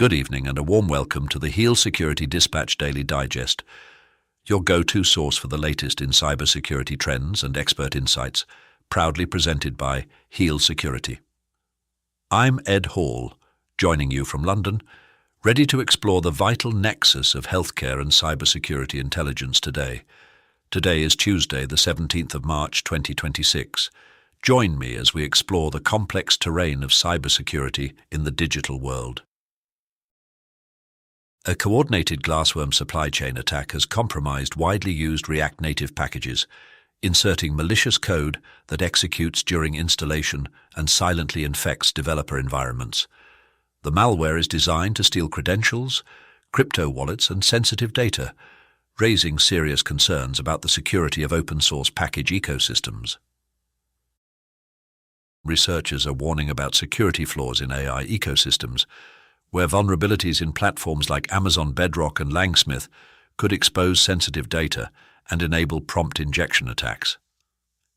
Good evening and a warm welcome to the Heal Security Dispatch Daily Digest, your go-to source for the latest in cybersecurity trends and expert insights, proudly presented by Heal Security. I'm Ed Hall, joining you from London, ready to explore the vital nexus of healthcare and cybersecurity intelligence today. Today is Tuesday, the 17th of March, 2026. Join me as we explore the complex terrain of cybersecurity in the digital world. A coordinated Glassworm supply chain attack has compromised widely used React Native packages, inserting malicious code that executes during installation and silently infects developer environments. The malware is designed to steal credentials, crypto wallets, and sensitive data, raising serious concerns about the security of open-source package ecosystems. Researchers are warning about security flaws in AI ecosystems, where vulnerabilities in platforms like Amazon Bedrock and Langsmith could expose sensitive data and enable prompt injection attacks.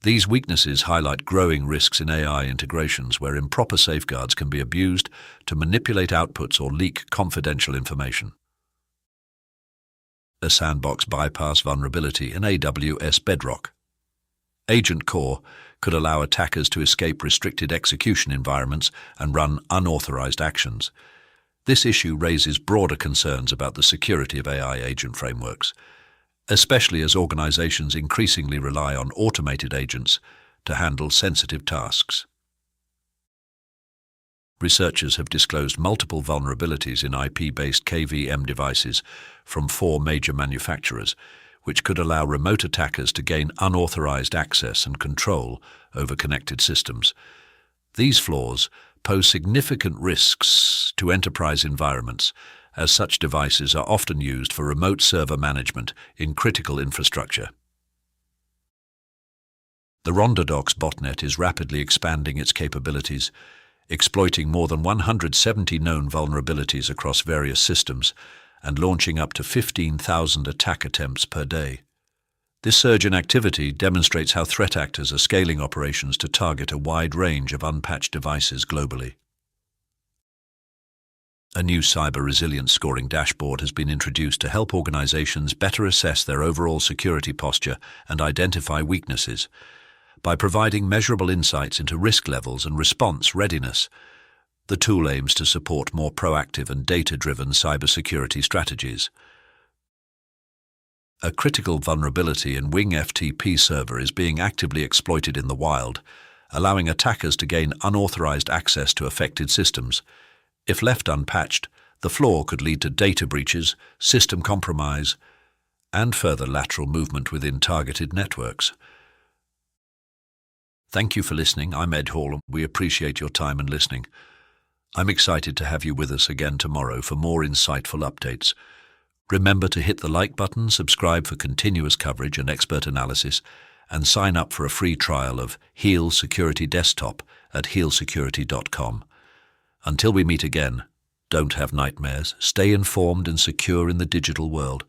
These weaknesses highlight growing risks in AI integrations where improper safeguards can be abused to manipulate outputs or leak confidential information. A sandbox bypass vulnerability in AWS Bedrock. AgentCore could allow attackers to escape restricted execution environments and run unauthorized actions. This issue raises broader concerns about the security of AI agent frameworks, especially as organizations increasingly rely on automated agents to handle sensitive tasks. Researchers have disclosed multiple vulnerabilities in IP-based KVM devices from 4 major manufacturers, which could allow remote attackers to gain unauthorized access and control over connected systems. These flaws pose significant risks to enterprise environments, as such devices are often used for remote server management in critical infrastructure. The Rondodox Botnet is rapidly expanding its capabilities, exploiting more than 170 known vulnerabilities across various systems and launching up to 15,000 attack attempts per day. This surge in activity demonstrates how threat actors are scaling operations to target a wide range of unpatched devices globally. A new cyber resilience scoring dashboard has been introduced to help organizations better assess their overall security posture and identify weaknesses. By providing measurable insights into risk levels and response readiness, the tool aims to support more proactive and data-driven cybersecurity strategies. A critical vulnerability in Wing FTP server is being actively exploited in the wild, allowing attackers to gain unauthorized access to affected systems. If left unpatched, the flaw could lead to data breaches, system compromise, and further lateral movement within targeted networks. Thank you for listening. I'm Ed Hall. We appreciate your time and listening. I'm excited to have you with us again tomorrow for more insightful updates. Remember to hit the like button, subscribe for continuous coverage and expert analysis, and sign up for a free trial of Heal Security Desktop at healsecurity.com. Until we meet again, don't have nightmares, stay informed and secure in the digital world,